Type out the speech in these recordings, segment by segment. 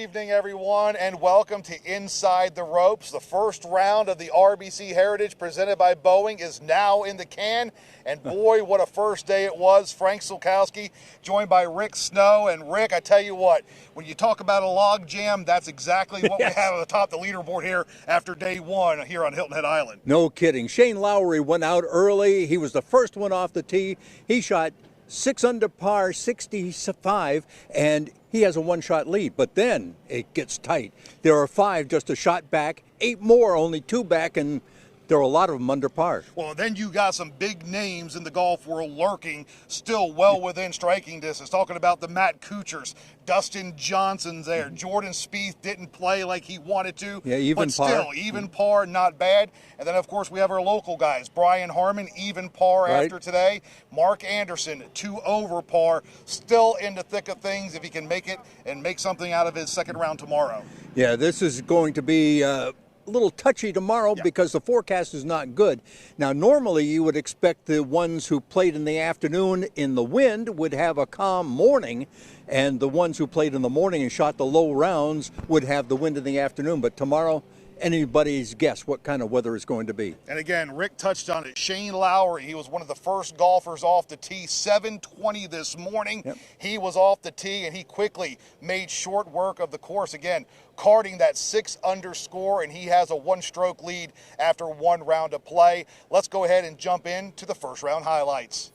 evening, everyone, and welcome to Inside the Ropes. The first round of the RBC Heritage presented by Boeing is now in the can, and boy, what a first day it was. Frank Sulkowski, joined by Rick Snow. And Rick, I tell you what, when you talk about a log jam, that's exactly what we have at the top of the leaderboard here after day one here on Hilton Head Island. No kidding. Shane Lowry went out early. He was the first one off the tee. He shot 6 under par, 65, and he has a one-shot lead. But then it gets tight. There are 5 just a shot back, 8 more, only 2 back, and there are a lot of them under par. Well, then you got some big names in the golf world lurking, still well within striking distance. Talking about the Matt Kuchars, Dustin Johnson's there. Jordan Spieth didn't play like he wanted to. Yeah, even but par. Still, even par, not bad. And then, of course, we have our local guys. Brian Harman, even par Right. after today. Mark Anderson, 2 over par. Still in the thick of things if he can make it and make something out of his second round tomorrow. Yeah, this is going to be a little touchy tomorrow because the forecast is not good. Now, normally you would expect the ones who played in the afternoon in the wind would have a calm morning, and the ones who played in the morning and shot the low rounds would have the wind in the afternoon. But tomorrow, anybody's guess what kind of weather is going to be. And again, Rick touched on it. Shane Lowry, he was one of the first golfers off the tee, 7:20 this morning. Yep. He was off the tee, and he quickly made short work of the course. Again, carding that 6 under score, and he has a 1-stroke lead after 1 round of play. Let's go ahead and jump into the first round highlights.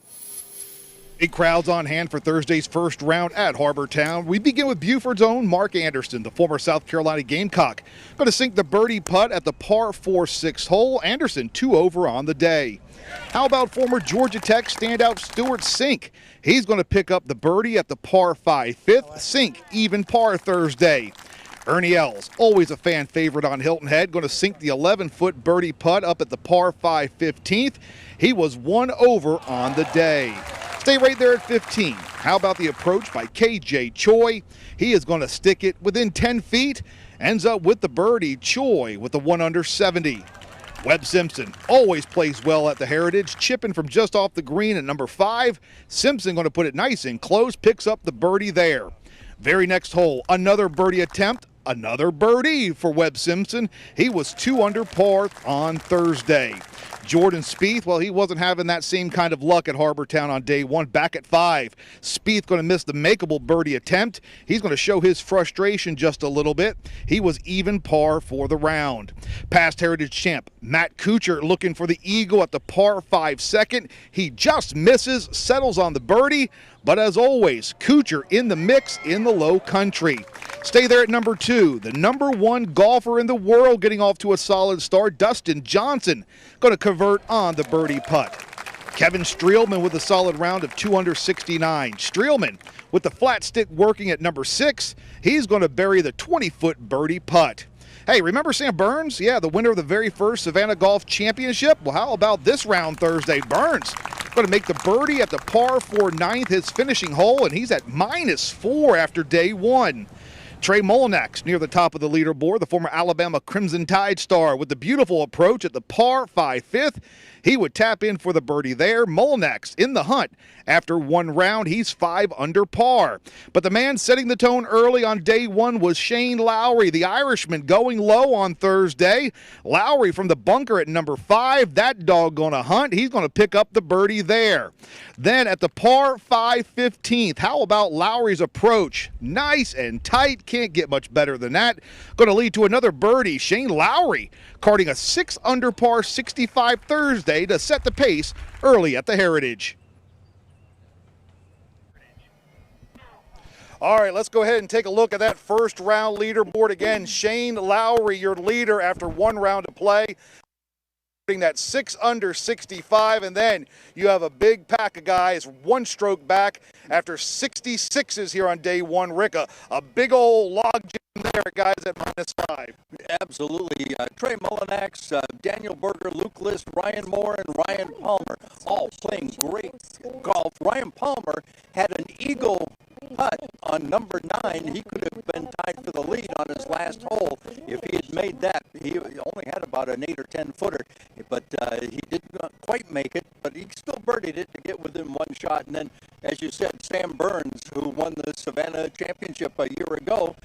Big crowds on hand for Thursday's first round at Harbor Town. We begin with Buford's own Mark Anderson, the former South Carolina Gamecock. Going to sink the birdie putt at the par 4-6 hole. Anderson 2 over on the day. How about former Georgia Tech standout Stuart Sink? He's going to pick up the birdie at the par 5 fifth. Sink even par Thursday. Ernie Els, always a fan favorite on Hilton Head, going to sink the 11-foot birdie putt up at the par 5 15th. He was 1 over on the day. Stay right there at 15. How about the approach by KJ Choi? He is going to stick it within 10 feet. Ends up with the birdie. Choi with the 1 under 70. Webb Simpson always plays well at the Heritage, chipping from just off the green at number 5. Simpson going to put it nice and close, picks up the birdie there. Very next hole, another birdie attempt, another birdie for Webb Simpson. He was 2 under par on Thursday. Jordan Spieth, well, he wasn't having that same kind of luck at Harbor Town on day 1. Back at 5. Spieth going to miss the makeable birdie attempt. He's going to show his frustration just a little bit. He was even par for the round. Past Heritage champ Matt Kuchar looking for the eagle at the par 5 second. He just misses, settles on the birdie. But as always, Kuchar in the mix in the low country. Stay there at number 2. The number 1 golfer in the world getting off to a solid start, Dustin Johnson, going to convert on the birdie putt. Kevin Streelman with a solid round of 2 under 69. Streelman with the flat stick working at number 6. He's going to bury the 20-foot birdie putt. Hey, remember Sam Burns? Yeah, the winner of the very first Savannah Golf Championship. Well, how about this round Thursday? Burns going to make the birdie at the par 4 9th, his finishing hole, and he's at -4 after day 1. Trey Mullinax near the top of the leaderboard, the former Alabama Crimson Tide star with the beautiful approach at the par 5 fifth. He would tap in for the birdie there. Mullinax in the hunt. After 1 round, he's 5 under par. But the man setting the tone early on day 1 was Shane Lowry, the Irishman, going low on Thursday. Lowry from the bunker at number 5. That dog going to hunt. He's going to pick up the birdie there. Then at the par 5 15th, how about Lowry's approach? Nice and tight. Can't get much better than that. Going to lead to another birdie. Shane Lowry carding a 6 under par 65 Thursday to set the pace early at the Heritage. All right, let's go ahead and take a look at that first round leaderboard again. Shane Lowry, your leader after 1 round of play. That 6 under 65, and then you have a big pack of guys 1 stroke back after 66s here on day 1. Rick, a big old log jam there, guys, at -5. Absolutely. Trey Mullinax, Daniel Berger, Luke List, Ryan Moore, and Ryan Palmer all playing great golf. Ryan Palmer had an eagle putt on number 9. He could have been tied for the lead on his last hole. If he had made that, he only had about an 8 or 10 footer, but he didn't quite make it, but he still birdied it to get within 1 shot. And then, as you said, Sam Burns, who won the Savannah Championship a year ago,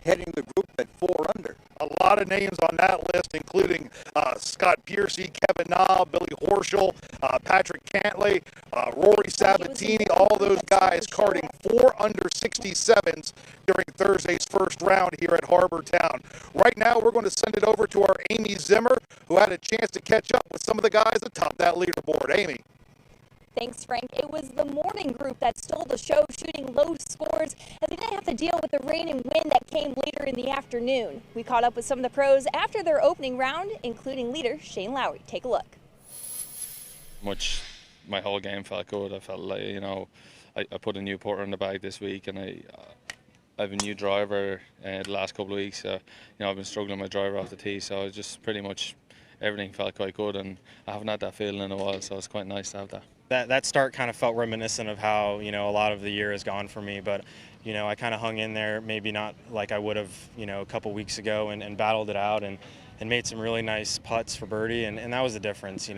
heading the group at 4 under. A lot of names on that list, including Scott Piercy, Kevin Na, Billy Horschel, Patrick Cantlay, Rory Sabatini, all those guys carding 4 under 67s during Thursday's first round here at Harbour Town. Right now, we're going to send it over to our Amy Zimmer, who had a chance to catch up with some of the guys atop that leaderboard. Amy. Thanks, Frank. It was the morning group that stole the show, shooting low scores, as they didn't have to deal with the rain and wind that came later in the afternoon. We caught up with some of the pros after their opening round, including leader Shane Lowry. Take a look. My whole game felt good. I felt like, I put a new putter in the bag this week, and I have a new driver the last couple of weeks. I've been struggling with my driver off the tee, so it's just pretty much everything felt quite good, and I haven't had that feeling in a while, so it's quite nice to have that. That start kind of felt reminiscent of how, a lot of the year has gone for me, but, I kind of hung in there, maybe not like I would have, a couple weeks ago, and battled it out and made some really nice putts for birdie, and that was the difference.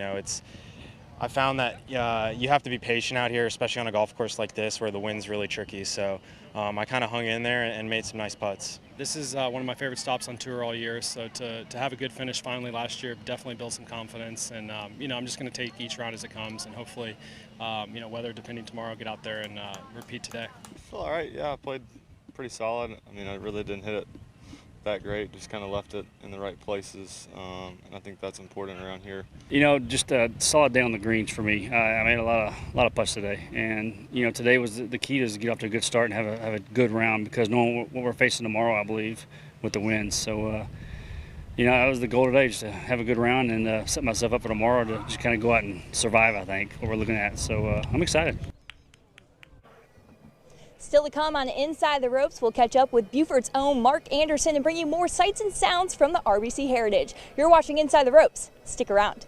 I found that you have to be patient out here, especially on a golf course like this where the wind's really tricky. So I kind of hung in there and made some nice putts. This is one of my favorite stops on tour all year, so to have a good finish finally last year definitely built some confidence. And I'm just going to take each round as it comes, and hopefully, weather depending tomorrow, get out there and repeat today. All right, yeah, I played pretty solid. I really didn't hit it that great, just kind of left it in the right places, and I think that's important around here. Just a solid day on the greens for me. I made a lot of putts today, and today was the key to get off to a good start and have a good round, because knowing what we're facing tomorrow, I believe, with the winds. So that was the goal today, just to have a good round and set myself up for tomorrow to just kind of go out and survive, I think, what we're looking at. So I'm excited. Still to come on Inside the Ropes, we'll catch up with Beaufort's own Mark Anderson and bring you more sights and sounds from the RBC Heritage. You're watching Inside the Ropes. Stick around.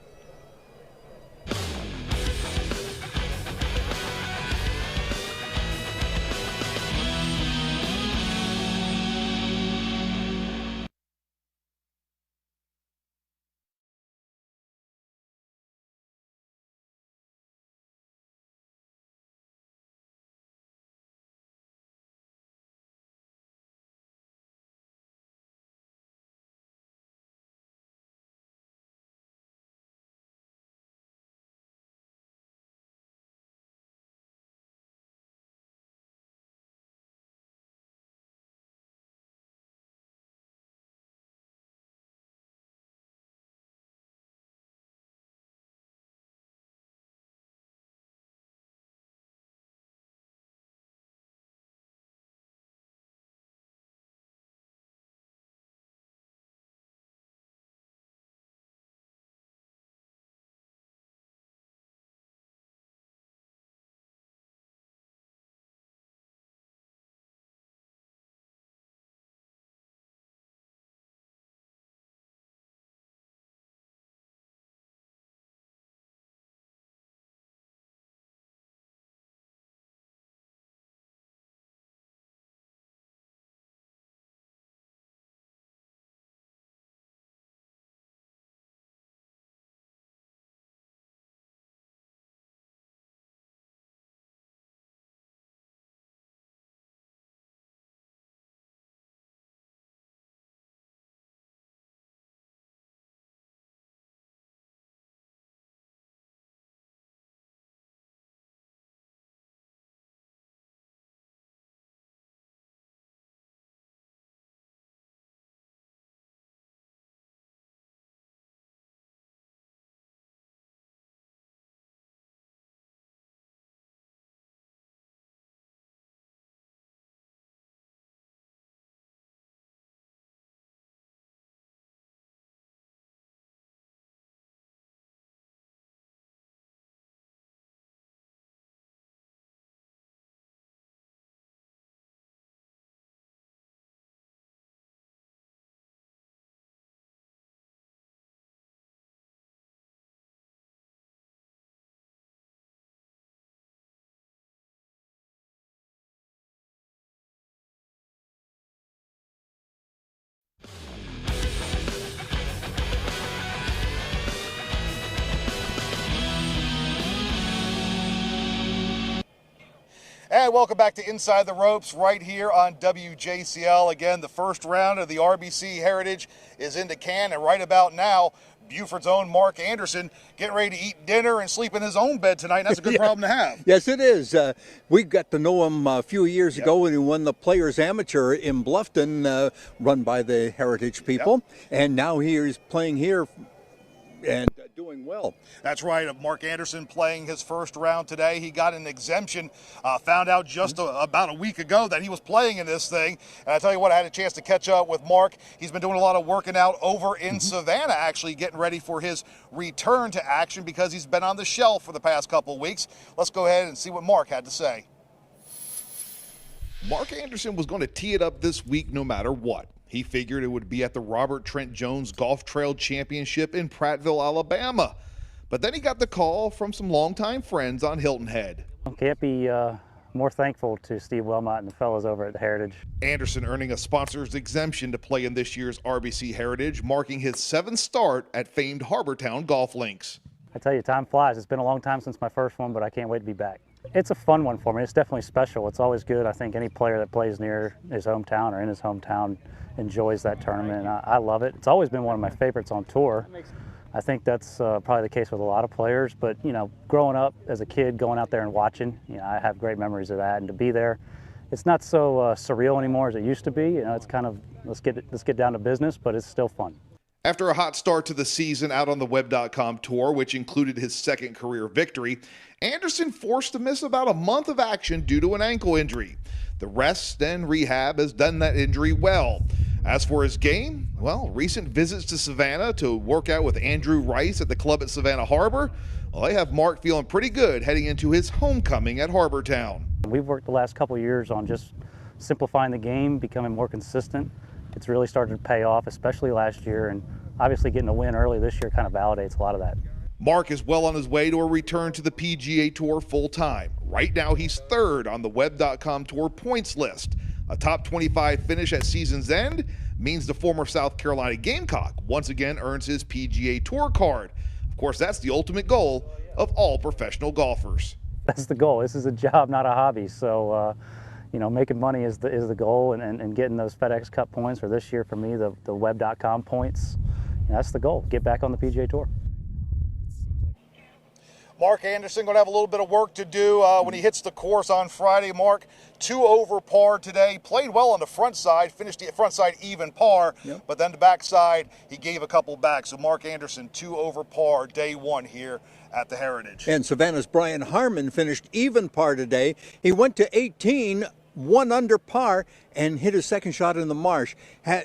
And welcome back to Inside the Ropes right here on WJCL. Again, the first round of the RBC Heritage is in the can, and right about now, Buford's own Mark Anderson getting ready to eat dinner and sleep in his own bed tonight. And that's a good problem to have. Yes, it is. We got to know him a few years ago when he won the Players Amateur in Bluffton, run by the Heritage people. And now he is playing here and doing well. That's right. Mark Anderson playing his first round today. He got an exemption, found out just about a week ago that he was playing in this thing. And I tell you what, I had a chance to catch up with Mark. He's been doing a lot of working out over in Savannah, actually getting ready for his return to action because he's been on the shelf for the past couple of weeks. Let's go ahead and see what Mark had to say. Mark Anderson was going to tee it up this week no matter what. He figured it would be at the Robert Trent Jones Golf Trail Championship in Prattville, Alabama. But then he got the call from some longtime friends on Hilton Head. Can't be more thankful to Steve Wilmot and the fellows over at the Heritage. Anderson earning a sponsor's exemption to play in this year's RBC Heritage, marking his 7th start at famed Harbortown Golf Links. I tell you, time flies. It's been a long time since my first one, but I can't wait to be back. It's a fun one for me. It's definitely special. It's always good. I think any player that plays near his hometown or in his hometown enjoys that tournament, and I love it. It's always been one of my favorites on tour. I think that's probably the case with a lot of players, but you know, growing up as a kid, going out there and watching, you know, I have great memories of that, and to be there, it's not so surreal anymore as it used to be. You know, it's kind of, let's get down to business, but it's still fun. After a hot start to the season out on the Web.com tour, which included his 2nd career victory, Anderson forced to miss about a month of action due to an ankle injury. The rest and rehab has done that injury well. As for his game, well, recent visits to Savannah to work out with Andrew Rice at the club at Savannah Harbor, well, they have Mark feeling pretty good heading into his homecoming at Harbortown. We've worked the last couple of years on just simplifying the game, becoming more consistent. It's really started to pay off, especially last year, and obviously getting a win early this year kind of validates a lot of that. Mark is well on his way to a return to the PGA Tour full-time. Right now, he's 3rd on the Web.com Tour points list. A top 25 finish at season's end means the former South Carolina Gamecock once again earns his PGA Tour card. Of course, that's the ultimate goal of all professional golfers. That's the goal. This is a job, not a hobby. So, you know, making money is the goal, and getting those FedEx Cup points, or this year for me, the Web.com points, that's the goal. Get back on the PGA Tour. Mark Anderson going to have a little bit of work to do when he hits the course on Friday. Mark, 2 over par today. Played well on the front side, finished the front side even par, but then the back side, he gave a couple back. So Mark Anderson, 2 over par, day 1 here at the Heritage. And Savannah's Brian Harmon finished even par today. He went to 18, 1 under par, and hit his 2nd shot in the marsh.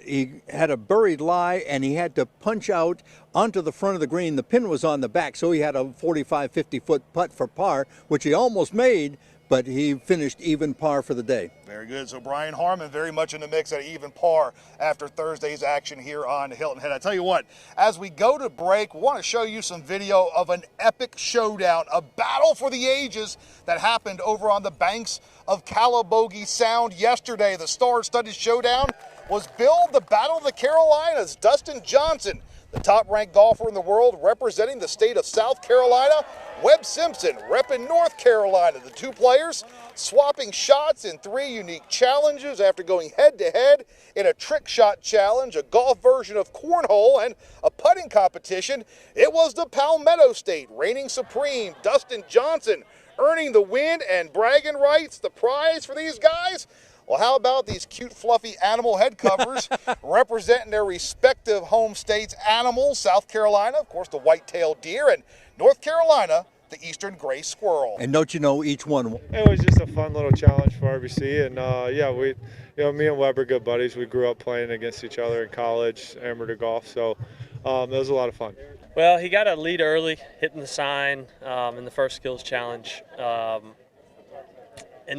He had a buried lie, and he had to punch out onto the front of the green. The pin was on the back, so he had a 45, 50-foot putt for par, which he almost made, but he finished even par for the day. Very good. So Brian Harmon very much in the mix at even par after Thursday's action here on Hilton Head. I tell you what, as we go to break, we want to show you some video of an epic showdown, a battle for the ages that happened over on the banks of Calabogie Sound yesterday. The star-studded showdown was billed the Battle of the Carolinas. Dustin Johnson, the top-ranked golfer in the world representing the state of South Carolina, Webb Simpson repping North Carolina. The 2 players swapping shots in 3 unique challenges after going head-to-head in a trick shot challenge, a golf version of cornhole, and a putting competition. It was the Palmetto State reigning supreme, Dustin Johnson, earning the win and bragging rights. The prize for these guys? Well, how about these cute, fluffy animal head covers representing their respective home states' animals? South Carolina, of course, the white-tailed deer, and North Carolina, the eastern gray squirrel. And don't you know each one? It was just a fun little challenge for RBC, and me and Webb are good buddies. We grew up playing against each other in college, amateur golf, so it was a lot of fun. Well, he got a lead early, hitting the sign in the first skills challenge, and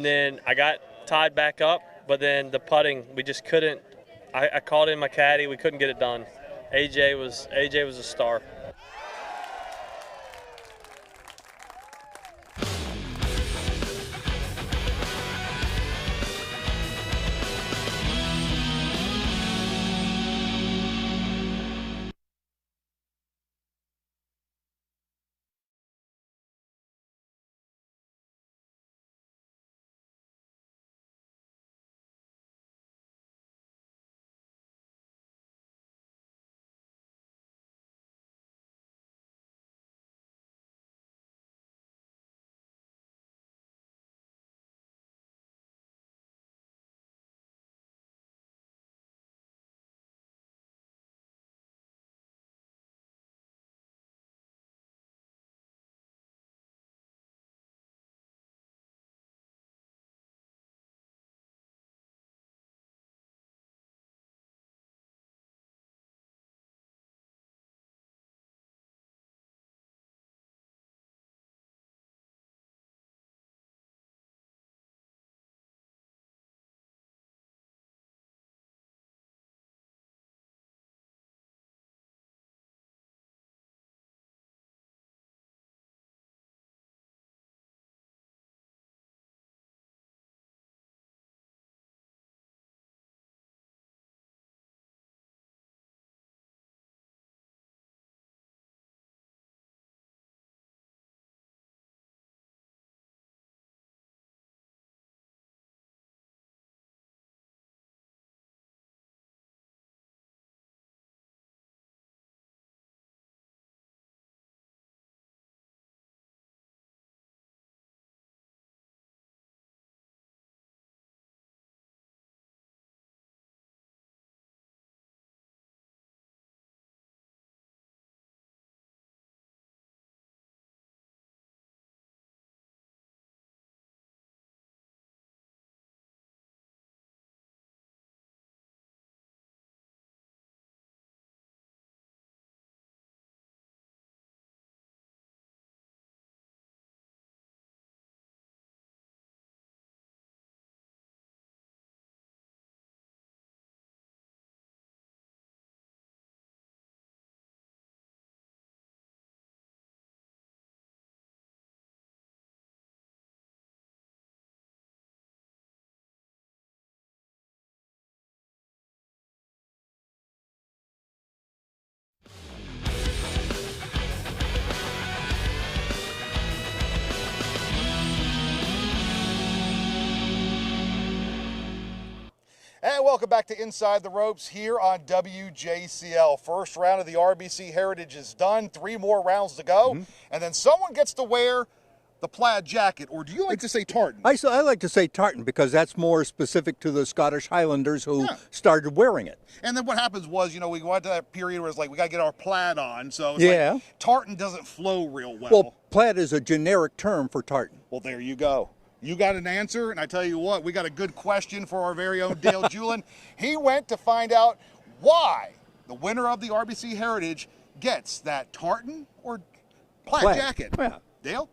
then I got tied back up, but then the putting, we just couldn't. I called in my caddy, we couldn't get it done. AJ was a star. And welcome back to Inside the Ropes here on WJCL. First round of the RBC Heritage is done. 3 more rounds to go. And then someone gets to wear the plaid jacket, or do you like to say tartan? I like to say tartan because that's more specific to the Scottish Highlanders who started wearing it. And then what happens was, you know, we went to that period where it's like we got to get our plaid on. So it's Yeah. like tartan doesn't flow real well. Well, plaid is a generic term for tartan. Well, there you go. You got an answer, and I tell you what, we got a good question for our very own Dale Julin. He went to find out why the winner of the RBC Heritage gets that tartan or plaid jacket. Yeah. Dale?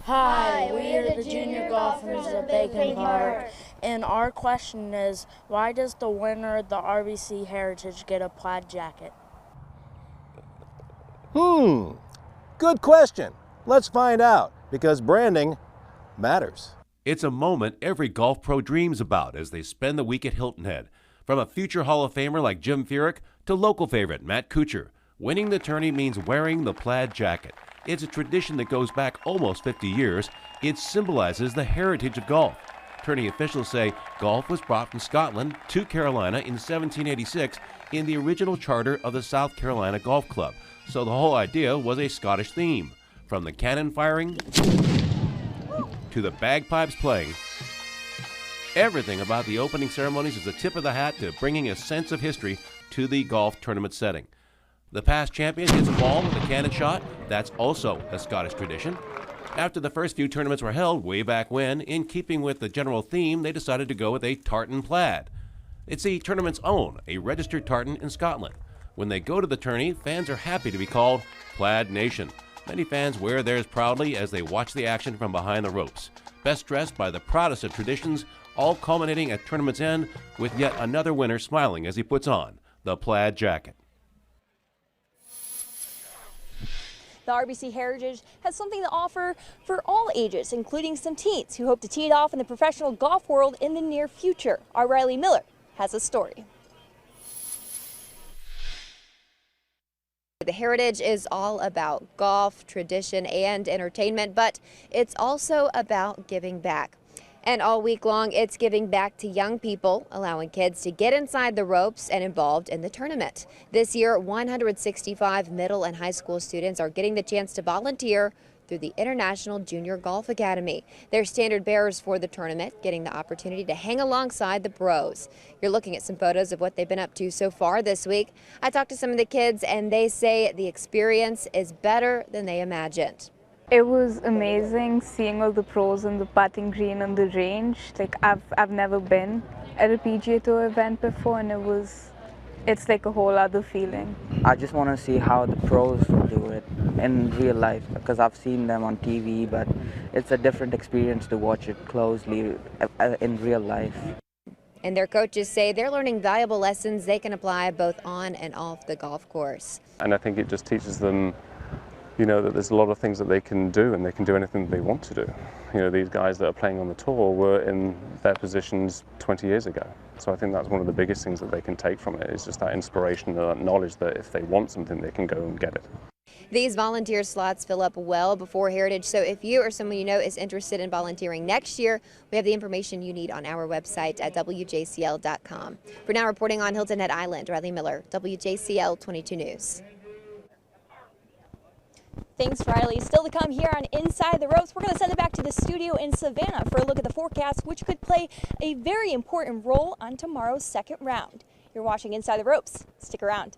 Hi, we are the junior golfers of Bacon Park, and our question is, why does the winner of the RBC Heritage get a plaid jacket? Good question. Let's find out, because branding matters. It's a moment every golf pro dreams about as they spend the week at Hilton Head. From a future Hall of Famer like Jim Furyk to local favorite Matt Kuchar, winning the tourney means wearing the plaid jacket. It's a tradition that goes back almost 50 years. It symbolizes the heritage of golf. Tourney officials say golf was brought from Scotland to Carolina in 1786 in the original charter of the South Carolina Golf Club. So the whole idea was a Scottish theme. From the cannon firing to the bagpipes playing, everything about the opening ceremonies is a tip of the hat to bringing a sense of history to the golf tournament setting. The past champion hits a ball with a cannon shot. That's also a Scottish tradition. After the first few tournaments were held way back when, in keeping with the general theme, they decided to go with a tartan plaid. It's the tournament's own, a registered tartan in Scotland. When they go to the tourney, fans are happy to be called Plaid Nation. Many fans wear theirs proudly as they watch the action from behind the ropes. Best dressed by the proudest of traditions, all culminating at tournament's end with yet another winner smiling as he puts on the plaid jacket. The RBC Heritage has something to offer for all ages, including some teens who hope to tee it off in the professional golf world in the near future. Our Riley Miller has a story. The Heritage is all about golf, tradition, and entertainment, but it's also about giving back. And all week long, it's giving back to young people, allowing kids to get inside the ropes and involved in the tournament. This year, 165 middle and high school students are getting the chance to volunteer through the International Junior Golf Academy. They're standard bearers for the tournament, getting the opportunity to hang alongside the pros. You're looking at some photos of what they've been up to so far this week. I talked to some of the kids, and they say the experience is better than they imagined. It was amazing seeing all the pros on the putting green on the range. Like I've never been at a PGA Tour event before, and it's like a whole other feeling. I just want to see how the pros do it in real life, because I've seen them on TV, but it's a different experience to watch it closely in real life. And their coaches say they're learning valuable lessons they can apply both on and off the golf course. And I think it just teaches them, you know, that there's a lot of things that they can do, and they can do anything that they want to do. You know, these guys that are playing on the tour were in their positions 20 years ago. So I think that's one of the biggest things that they can take from it, is just that inspiration and that knowledge that if they want something, they can go and get it. These volunteer slots fill up well before Heritage, so if you or someone you know is interested in volunteering next year, we have the information you need on our website at WJCL.com. For now, reporting on Hilton Head Island, Riley Miller, WJCL 22 News. Thanks, Riley. Still to come here on Inside the Ropes, we're going to send it back to the studio in Savannah for a look at the forecast, which could play a very important role on tomorrow's second round. You're watching Inside the Ropes. Stick around.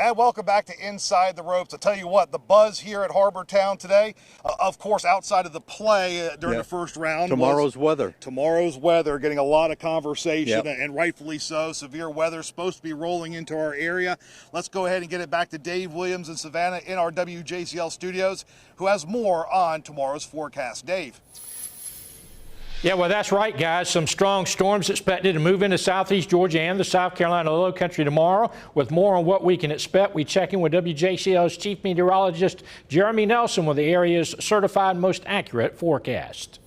And welcome back to Inside the Ropes. I'll tell you what, the buzz here at Harbor Town today, of course, outside of the play during the first round. Tomorrow's weather. Tomorrow's weather, getting a lot of conversation, Yep. and rightfully so. Severe weather supposed to be rolling into our area. Let's go ahead and get it back to Dave Williams in Savannah in our WJCL studios, who has more on tomorrow's forecast. Dave. Yeah, well, that's right, guys. Some strong storms expected to move into southeast Georgia and the South Carolina low country tomorrow. With more on what we can expect, we check in with WJCL's chief meteorologist, Jeremy Nelson, with the area's certified most accurate forecast.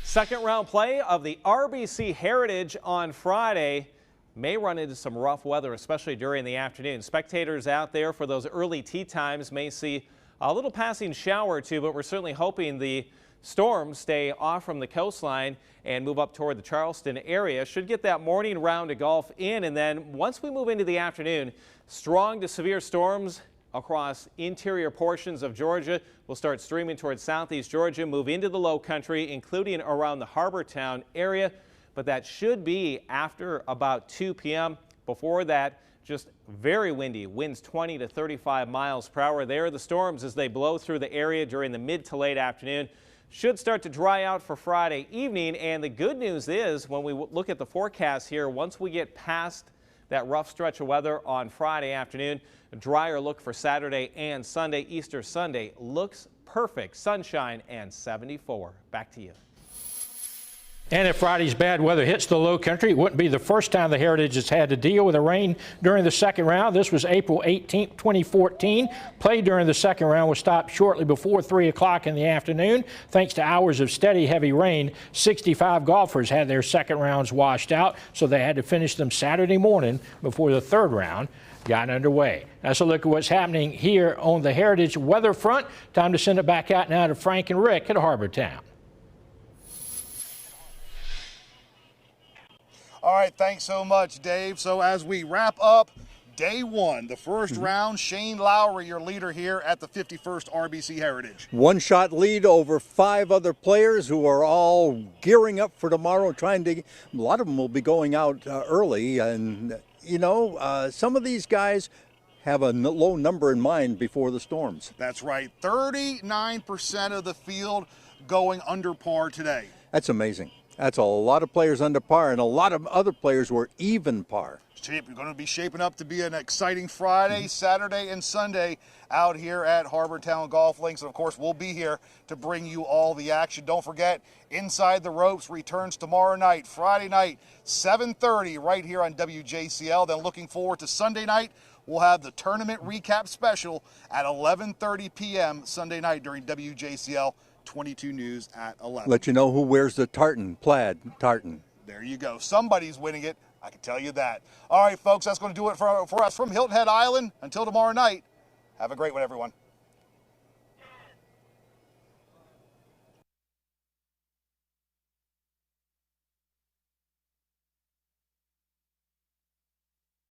Second round play of the RBC Heritage on Friday may run into some rough weather, especially during the afternoon. Spectators out there for those early tee times may see a little passing shower or two, but we're certainly hoping the storms stay off from the coastline and move up toward the Charleston area. Should get that morning round of golf in, and then once we move into the afternoon, strong to severe storms across interior portions of Georgia will start streaming towards southeast Georgia, move into the low country, including around the Harbor Town area, but that should be after about 2 p.m. Before that, just very windy, winds 20 to 35 miles per hour. There are the storms as they blow through the area during the mid to late afternoon. Should start to dry out for Friday evening, and the good news is when we look at the forecast here, once we get past that rough stretch of weather on Friday afternoon, a drier look for Saturday and Sunday. Easter Sunday looks perfect, sunshine and 74. Back to you. And if Friday's bad weather hits the low country, it wouldn't be the first time the Heritage has had to deal with the rain during the second round. This was April 18, 2014. Play during the second round was stopped shortly before 3 o'clock in the afternoon. Thanks to hours of steady, heavy rain, 65 golfers had their second rounds washed out, so they had to finish them Saturday morning before the third round got underway. That's a look at what's happening here on the Heritage weather front. Time to send it back out now to Frank and Rick at Harbor Town. All right, thanks so much, Dave. So as we wrap up day one, the first round, Shane Lowry, your leader here at the 51st RBC Heritage. One-shot lead over 5 other players who are all gearing up for tomorrow, a lot of them will be going out early. And, you know, some of these guys have a low number in mind before the storms. That's right. 39% of the field going under par today. That's amazing. That's a lot of players under par, and a lot of other players were even par. You're going to be shaping up to be an exciting Friday, Saturday, and Sunday out here at Harbor Town Golf Links. And, of course, we'll be here to bring you all the action. Don't forget, Inside the Ropes returns tomorrow night, Friday night, 7:30, right here on WJCL. Then looking forward to Sunday night, we'll have the tournament recap special at 11:30 p.m. Sunday night during WJCL 22 News at 11. Let you know who wears the tartan, plaid tartan. There you go. Somebody's winning it. I can tell you that. All right, folks, that's going to do it for us from Hilton Head Island. Until tomorrow night, have a great one, everyone.